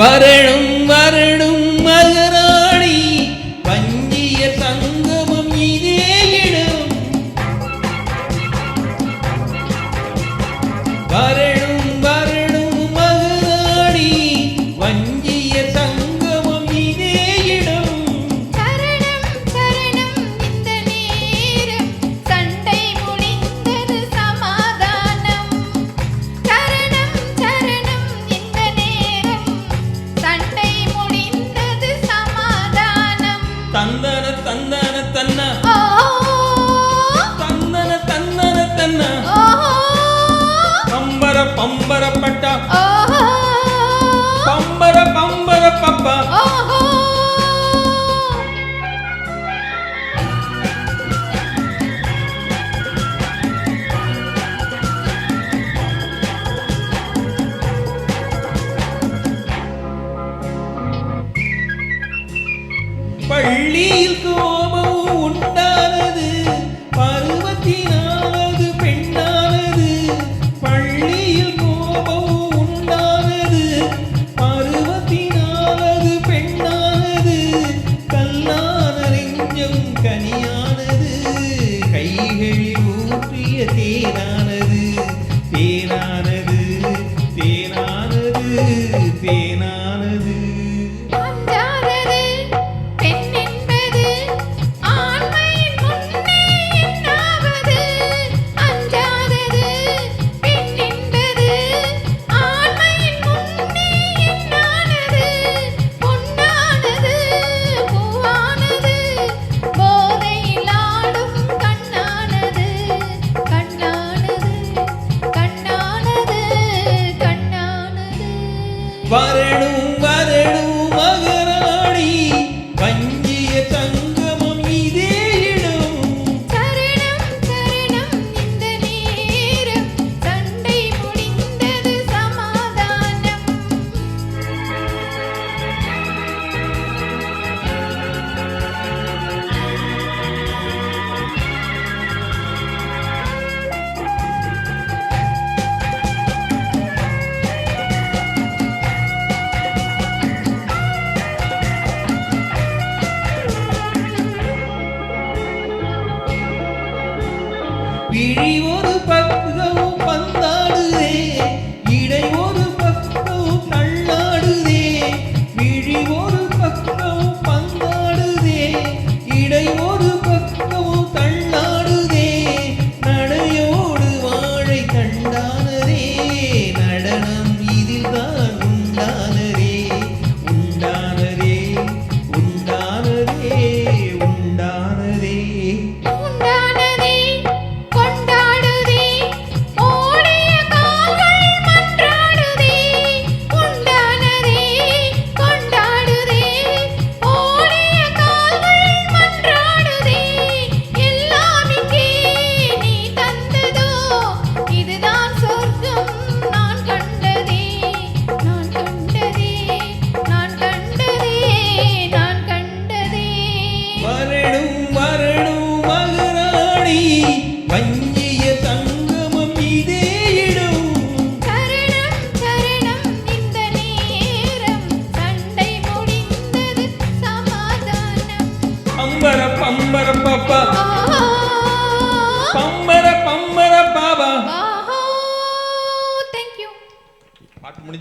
வரணும் வரணும் மகராணி வஞ்சிய சங்கமம் இதே இடம். வரணும் வரணும் மகராணி வஞ்சிய சங்கமம் இதே இடம். சரணம் சரணம் இந்த நேரம் சண்டை முடிந்தது சமாதானம். சரணம் சரணம் இந்த நேரம் சண்டை முடிந்தது சமாதானம். தந்தன தந்தன தன்ன ஓஹோ தந்தன தந்தன தன்ன ஓஹோ பம்பர பம்பர பட்டா ஓஹோ பம்பர பம்பர பப்பா. ஓஹோ பள்ளியில்